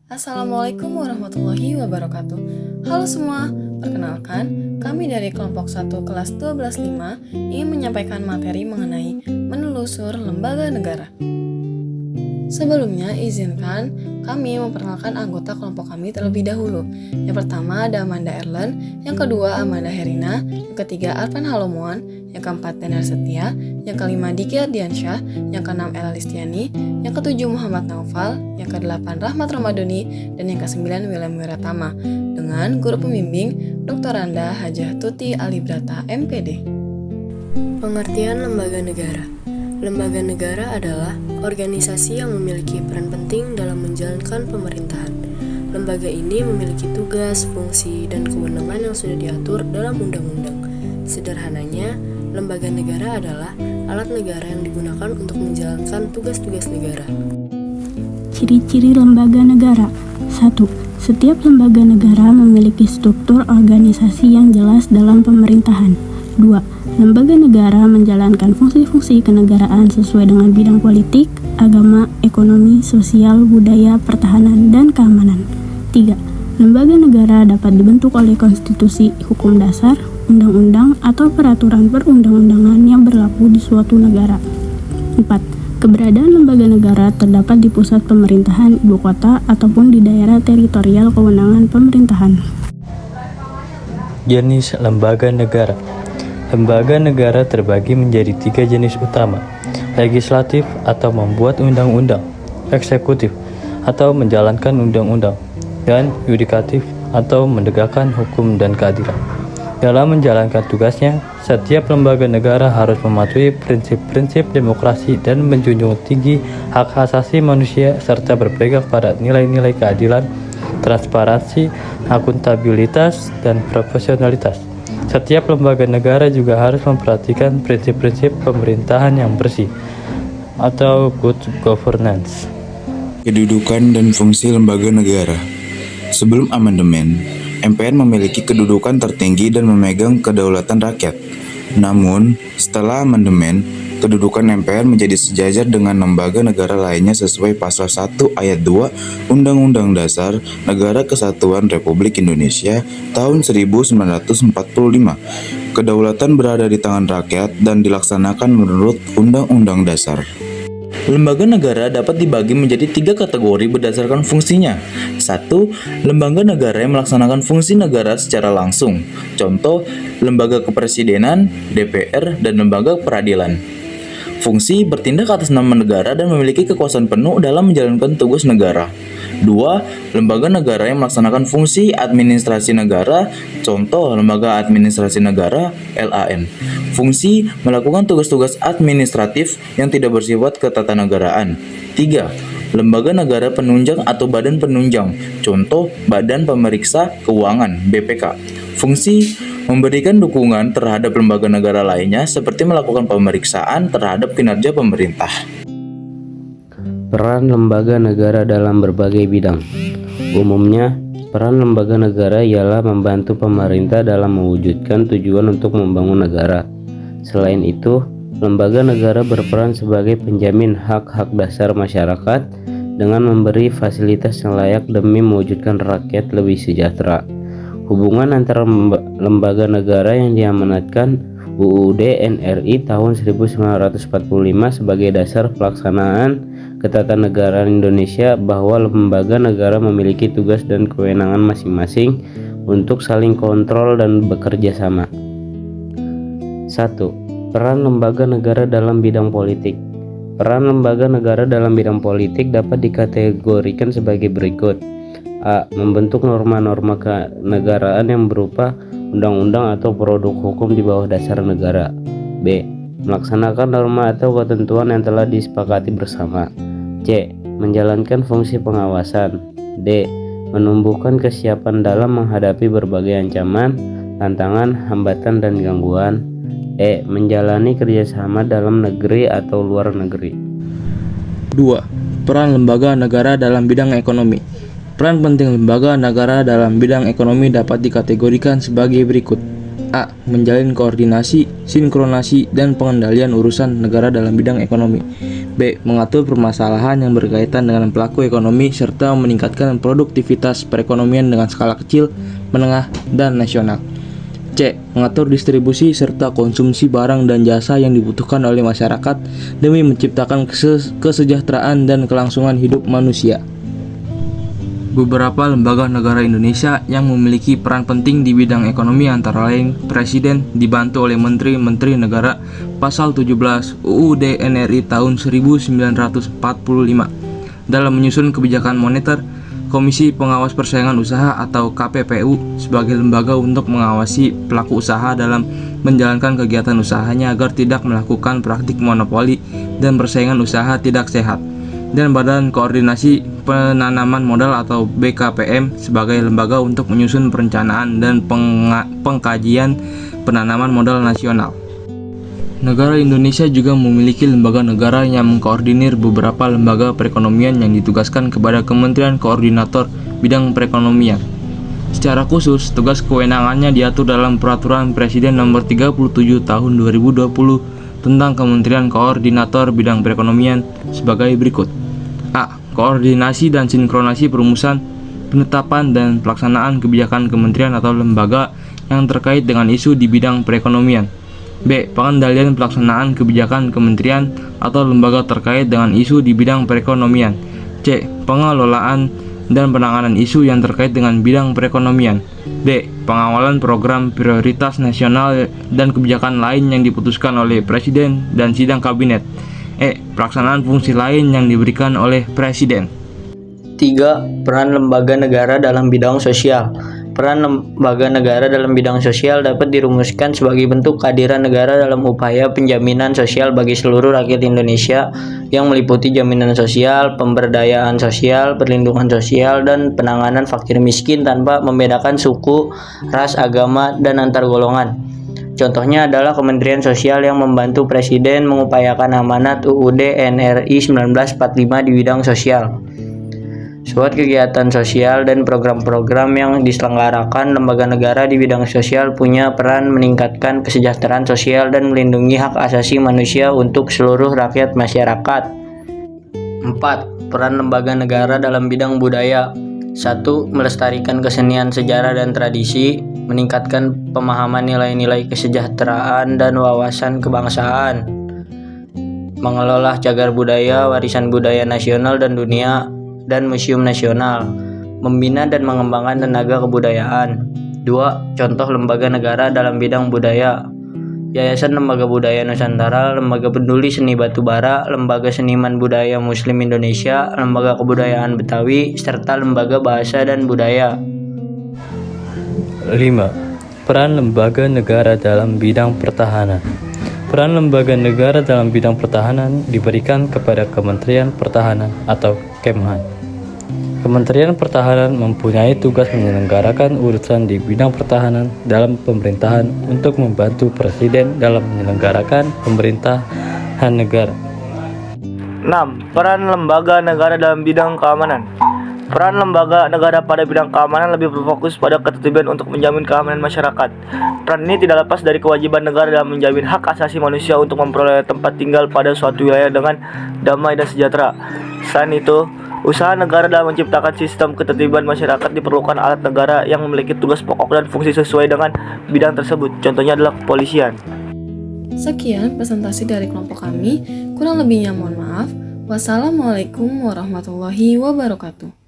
Assalamualaikum warahmatullahi wabarakatuh. Halo semua, perkenalkan, kami dari kelompok 1 kelas 12.5 ingin menyampaikan materi mengenai menelusur lembaga negara. Sebelumnya, izinkan kami memperkenalkan anggota kelompok kami terlebih dahulu. Yang pertama ada Amanda Erlen, yang kedua Amanda Herina, yang ketiga Arvan Halomuan, yang keempat Tenar Setia, yang kelima Diki Ardiansyah, yang keenam Ella Listiani, yang ketujuh Muhammad Naufal, yang kedelapan Rahmat Ramadhani, dan yang kesembilan William Wiratama, dengan guru pembimbing Dr. Randa Hajah Tuti Alibrata MPD. Pengertian lembaga negara. Lembaga negara adalah organisasi yang memiliki peran penting dalam menjalankan pemerintahan. Lembaga ini memiliki tugas, fungsi, dan kewenangan yang sudah diatur dalam undang-undang. Sederhananya, lembaga negara adalah alat negara yang digunakan untuk menjalankan tugas-tugas negara. Ciri-ciri lembaga negara. 1. Setiap lembaga negara memiliki struktur organisasi yang jelas dalam pemerintahan. 2. Lembaga negara menjalankan fungsi-fungsi kenegaraan sesuai dengan bidang politik, agama, ekonomi, sosial, budaya, pertahanan, dan keamanan. 3. Lembaga negara dapat dibentuk oleh konstitusi, hukum dasar, undang-undang, atau peraturan perundang-undangan yang berlaku di suatu negara. 4. Keberadaan lembaga negara terdapat di pusat pemerintahan ibu kota ataupun di daerah teritorial kewenangan pemerintahan. Jenis lembaga negara. Lembaga negara terbagi menjadi 3 jenis utama: legislatif atau membuat undang-undang, eksekutif atau menjalankan undang-undang, dan yudikatif atau menegakkan hukum dan keadilan. Dalam menjalankan tugasnya, setiap lembaga negara harus mematuhi prinsip-prinsip demokrasi dan menjunjung tinggi hak asasi manusia serta berpegang pada nilai-nilai keadilan, transparansi, akuntabilitas, dan profesionalitas. Setiap lembaga negara juga harus memperhatikan prinsip-prinsip pemerintahan yang bersih atau good governance. Kedudukan dan fungsi lembaga negara. Sebelum amandemen, MPR memiliki kedudukan tertinggi dan memegang kedaulatan rakyat. Namun, setelah amandemen, kedudukan MPR menjadi sejajar dengan lembaga negara lainnya sesuai Pasal 1 Ayat 2 Undang-Undang Dasar Negara Kesatuan Republik Indonesia tahun 1945. Kedaulatan berada di tangan rakyat dan dilaksanakan menurut Undang-Undang Dasar. Lembaga negara dapat dibagi menjadi 3 kategori berdasarkan fungsinya. 1. Lembaga negara yang melaksanakan fungsi negara secara langsung. Contoh, lembaga kepresidenan, DPR, dan lembaga peradilan. Fungsi bertindak atas nama negara dan memiliki kekuasaan penuh dalam menjalankan tugas negara. 2. Lembaga negara yang melaksanakan fungsi administrasi negara, contoh lembaga administrasi negara (LAN). Fungsi melakukan tugas-tugas administratif yang tidak bersifat ketatanegaraan. 3. Lembaga negara penunjang atau badan penunjang, contoh Badan Pemeriksa Keuangan (BPK). Fungsi memberikan dukungan terhadap lembaga negara lainnya seperti melakukan pemeriksaan terhadap kinerja pemerintah. Peran lembaga negara dalam berbagai bidang. Umumnya, peran lembaga negara ialah membantu pemerintah dalam mewujudkan tujuan untuk membangun negara. Selain itu, lembaga negara berperan sebagai penjamin hak-hak dasar masyarakat dengan memberi fasilitas yang layak demi mewujudkan rakyat lebih sejahtera. Hubungan antara lembaga negara yang diamanatkan UUD NRI tahun 1945 sebagai dasar pelaksanaan ketatanegaraan Indonesia, bahwa lembaga negara memiliki tugas dan kewenangan masing-masing untuk saling kontrol dan bekerja sama. 1. Peran lembaga negara dalam bidang politik. Peran lembaga negara dalam bidang politik dapat dikategorikan sebagai berikut. A. Membentuk norma-norma kenegaraan yang berupa undang-undang atau produk hukum di bawah dasar negara. B. Melaksanakan norma atau ketentuan yang telah disepakati bersama. C. Menjalankan fungsi pengawasan. D. Menumbuhkan kesiapan dalam menghadapi berbagai ancaman, tantangan, hambatan, dan gangguan. E. Menjalani kerjasama dalam negeri atau luar negeri. 2. Peran lembaga negara dalam bidang ekonomi. Peran penting lembaga negara dalam bidang ekonomi dapat dikategorikan sebagai berikut. A. Menjalin koordinasi, sinkronasi, dan pengendalian urusan negara dalam bidang ekonomi. B. Mengatur permasalahan yang berkaitan dengan pelaku ekonomi serta meningkatkan produktivitas perekonomian dengan skala kecil, menengah, dan nasional. C. Mengatur distribusi serta konsumsi barang dan jasa yang dibutuhkan oleh masyarakat demi menciptakan kesejahteraan dan kelangsungan hidup manusia. Beberapa lembaga negara Indonesia yang memiliki peran penting di bidang ekonomi antara lain Presiden dibantu oleh Menteri-Menteri Negara Pasal 17 UUD NRI tahun 1945 dalam menyusun kebijakan moneter, Komisi Pengawas Persaingan Usaha atau KPPU sebagai lembaga untuk mengawasi pelaku usaha dalam menjalankan kegiatan usahanya agar tidak melakukan praktik monopoli dan persaingan usaha tidak sehat, dan Badan Koordinasi Penanaman Modal atau BKPM sebagai lembaga untuk menyusun perencanaan dan pengkajian penanaman modal nasional. Negara Indonesia juga memiliki lembaga negara yang mengkoordinir beberapa lembaga perekonomian yang ditugaskan kepada Kementerian Koordinator Bidang Perekonomian. Secara khusus, tugas kewenangannya diatur dalam Peraturan Presiden Nomor 37 Tahun 2020 tentang Kementerian Koordinator Bidang Perekonomian sebagai berikut. A. Koordinasi dan sinkronasi perumusan, penetapan dan pelaksanaan kebijakan kementerian atau lembaga yang terkait dengan isu di bidang perekonomian. B. Pengendalian pelaksanaan kebijakan kementerian atau lembaga terkait dengan isu di bidang perekonomian. C. Pengelolaan dan penanganan isu yang terkait dengan bidang perekonomian. D. Pengawalan program prioritas nasional dan kebijakan lain yang diputuskan oleh Presiden dan sidang kabinet. E. Pelaksanaan fungsi lain yang diberikan oleh Presiden. 3. Peran lembaga negara dalam bidang sosial. Peran lembaga negara dalam bidang sosial dapat dirumuskan sebagai bentuk kehadiran negara dalam upaya penjaminan sosial bagi seluruh rakyat Indonesia yang meliputi jaminan sosial, pemberdayaan sosial, perlindungan sosial, dan penanganan fakir miskin tanpa membedakan suku, ras, agama, dan antar golongan. Contohnya adalah Kementerian Sosial yang membantu Presiden mengupayakan amanat UUD NRI 1945 di bidang sosial. Suatu kegiatan sosial dan program-program yang diselenggarakan lembaga negara di bidang sosial punya peran meningkatkan kesejahteraan sosial dan melindungi hak asasi manusia untuk seluruh rakyat masyarakat. 4. Peran lembaga negara dalam bidang budaya. 1. Melestarikan kesenian, sejarah, dan tradisi, meningkatkan pemahaman nilai-nilai kesejahteraan dan wawasan kebangsaan, mengelola cagar budaya, warisan budaya nasional dan dunia, dan museum nasional, membina dan mengembangkan tenaga kebudayaan. 2. Contoh lembaga negara dalam bidang budaya: Yayasan Lembaga Budaya Nusantara, Lembaga Peduli Seni Batubara, Lembaga Seniman Budaya Muslim Indonesia, Lembaga Kebudayaan Betawi, serta Lembaga Bahasa dan Budaya. 5. Peran lembaga negara dalam bidang pertahanan. Peran lembaga negara dalam bidang pertahanan diberikan kepada Kementerian Pertahanan atau Kemhan. Kementerian Pertahanan mempunyai tugas menyelenggarakan urusan di bidang pertahanan dalam pemerintahan untuk membantu Presiden dalam menyelenggarakan pemerintahan negara. 6. Peran lembaga negara dalam bidang keamanan. Peran lembaga negara pada bidang keamanan lebih berfokus pada ketertiban untuk menjamin keamanan masyarakat. Peran ini tidak lepas dari kewajiban negara dalam menjamin hak asasi manusia untuk memperoleh tempat tinggal pada suatu wilayah dengan damai dan sejahtera. Selain itu, usaha negara dalam menciptakan sistem ketertiban masyarakat diperlukan alat negara yang memiliki tugas pokok dan fungsi sesuai dengan bidang tersebut. Contohnya adalah kepolisian. Sekian presentasi dari kelompok kami. Kurang lebihnya mohon maaf. Wassalamualaikum warahmatullahi wabarakatuh.